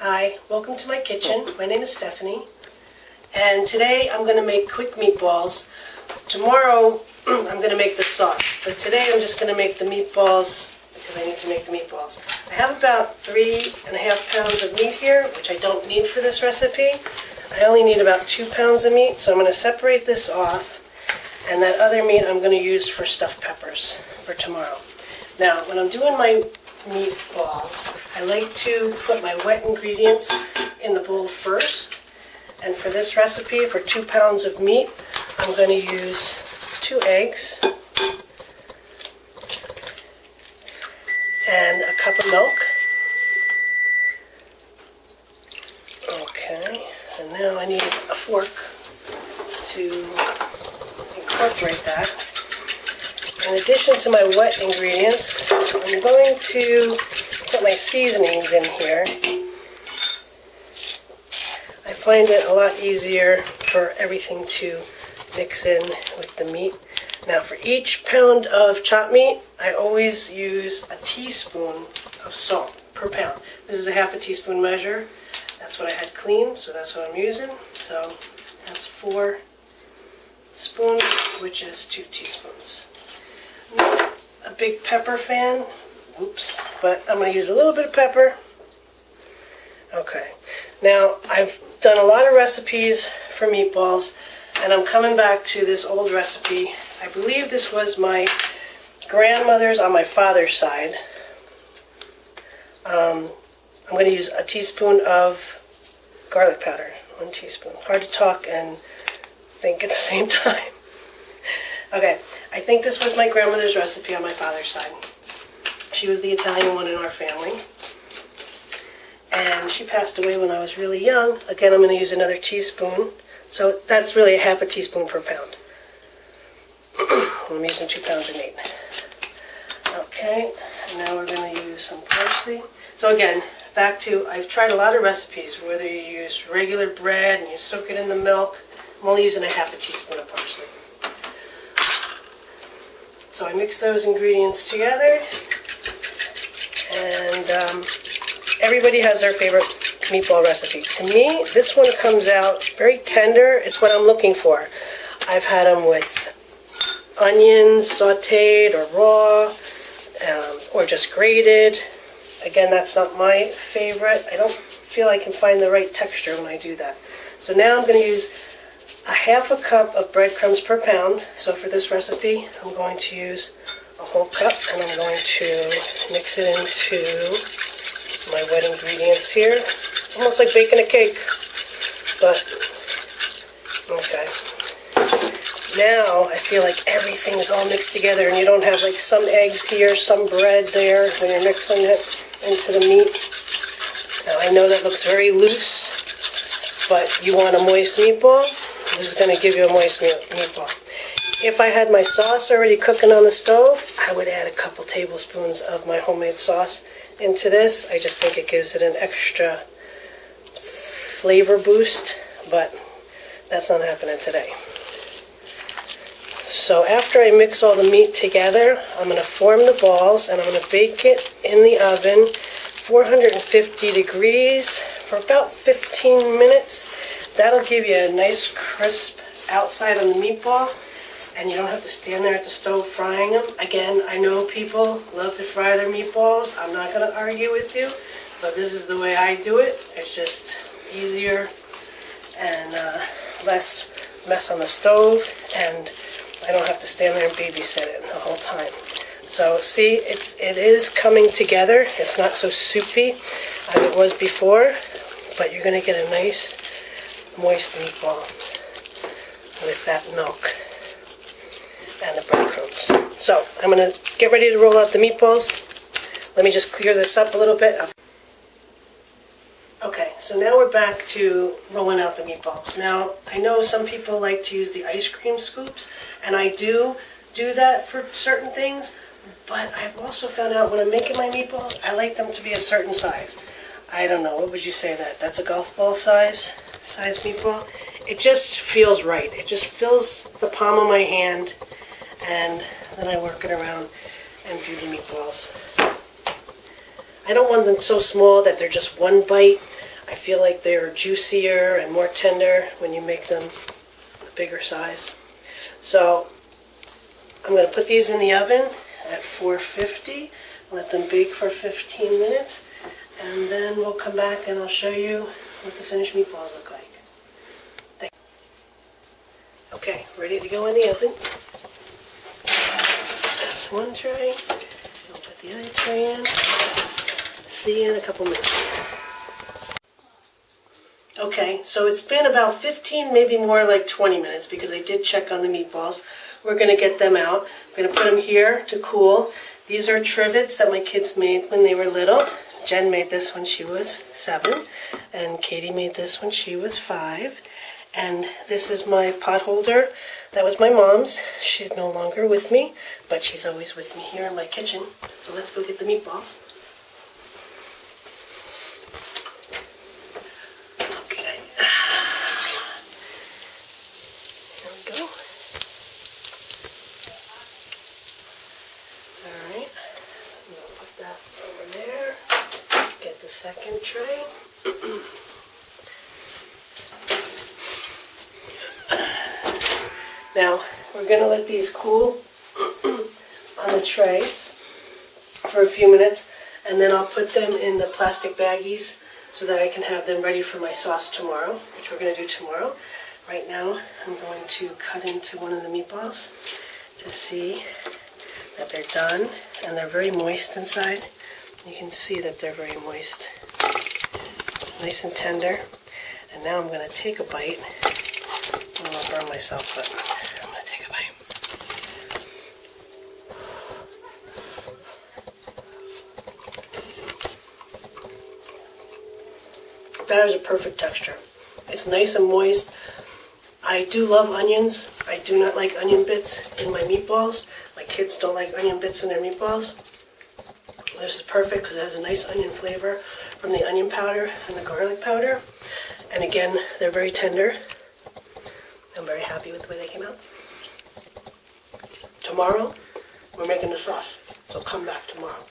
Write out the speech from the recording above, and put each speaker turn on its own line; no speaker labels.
Hi, welcome to my kitchen. My name is Stephanie, and today I'm going to make quick meatballs. Tomorrow I'm going to make the sauce, but today I'm just going to make the meatballs because I need to make the meatballs. I have about 3.5 pounds of meat here, which I don't need for this recipe. I only need about 2 pounds of meat, so I'm going to separate this off, and that other meat I'm going to use for stuffed peppers for tomorrow. Now, when I'm doing my meatballs, I like to put my wet ingredients in the bowl first. And for this recipe, for 2 pounds of meat, I'm going to use 2 eggs and a cup of milk. Okay, and now I need a fork to incorporate that. In addition to my wet ingredients, I'm going to put my seasonings in here. I find it a lot easier for everything to mix in with the meat. Now, for each pound of chopped meat, I always use a teaspoon of salt per pound. This is a ½ teaspoon measure. That's what I had clean, so that's what I'm using. So that's 4 spoons, which is 2 teaspoons. Not a big pepper fan, but I'm going to use a little bit of pepper. Okay, now I've done a lot of recipes for meatballs, and I'm coming back to this old recipe. I believe this was my grandmother's on my father's side. I'm going to use a teaspoon of garlic powder, 1 teaspoon. Hard to talk and think at the same time. Okay, I think this was my grandmother's recipe on my father's side. She was the Italian one in our family. And she passed away when I was really young. Again, I'm going to use another teaspoon. So that's really a ½ teaspoon per pound. I'm using 2 pounds of meat. Okay, and now we're going to use some parsley. So again, back to, I've tried a lot of recipes, whether you use regular bread and you soak it in the milk. I'm only using a ½ teaspoon of parsley. So I mix those ingredients together, and everybody has their favorite meatball recipe. To me, this one comes out very tender. It's what I'm looking for. I've had them with onions sauteed or raw, or just grated. Again, that's not my favorite. I don't feel I can find the right texture when I do that. So now I'm going to use a ½ cup of breadcrumbs per pound. So for this recipe, I'm going to use a whole cup, and I'm going to mix it into my wet ingredients here. Almost like baking a cake, but okay. Now I feel like everything is all mixed together, and you don't have like some eggs here, some bread there when you're mixing it into the meat. Now I know that looks very loose, but you want a moist meatball. This is going to give you a moist meatball. If I had my sauce already cooking on the stove, I would add a couple tablespoons of my homemade sauce into this. I just think it gives it an extra flavor boost, but that's not happening today. So after I mix all the meat together, I'm going to form the balls, and I'm going to bake it in the oven, 450 degrees, for about 15 minutes. That'll give you a nice crisp outside on the meatball, and you don't have to stand there at the stove frying them. Again, I know people love to fry their meatballs. I'm not going to argue with you, but this is the way I do it. It's just easier and less mess on the stove, and I don't have to stand there and babysit it the whole time. So see, it is coming together. It's not so soupy as it was before, but you're going to get a nice moist meatball with that milk and the breadcrumbs. So I'm going to get ready to roll out the meatballs. Let me just clear this up a little bit. Okay, so now we're back to rolling out the meatballs. Now, I know some people like to use the ice cream scoops, and I do that for certain things, but I've also found out when I'm making my meatballs, I like them to be a certain size. I don't know, what would you say that's a golf ball size meatball? It just feels right. It just fills the palm of my hand, and then I work it around and do the meatballs. I don't want them so small that they're just one bite. I feel like they're juicier and more tender when you make them the bigger size. So I'm going to put these in the oven at 450, let them bake for 15 minutes, and then we'll come back and I'll show you what the finished meatballs look like. Okay, ready to go in the oven. That's one tray. I'll put the other tray in. See you in a couple minutes. Okay, so it's been about 15, maybe more like 20 minutes because I did check on the meatballs. We're going to get them out. I'm going to put them here to cool. These are trivets that my kids made when they were little. Jen made this when she was 7, and Katie made this when she was 5. And this is my pot holder. That was my mom's. She's no longer with me, but she's always with me here in my kitchen. So let's go get the meatballs. Okay. There we go. Alright. I'm going to put that over there. Get the second tray. Now, we're going to let these cool on the trays for a few minutes, and then I'll put them in the plastic baggies so that I can have them ready for my sauce tomorrow, which we're going to do tomorrow. Right now, I'm going to cut into one of the meatballs to see that they're done, and they're very moist inside. You can see that they're very moist, nice and tender. And now I'm going to take a bite. I'm going to burn myself, but I'm going to take a bite. That is a perfect texture. It's nice and moist. I do love onions. I do not like onion bits in my meatballs. My kids don't like onion bits in their meatballs. This is perfect because it has a nice onion flavor from the onion powder and the garlic powder. And again, they're very tender. I'm very happy with the way they came out. Tomorrow, we're making the sauce, so come back tomorrow.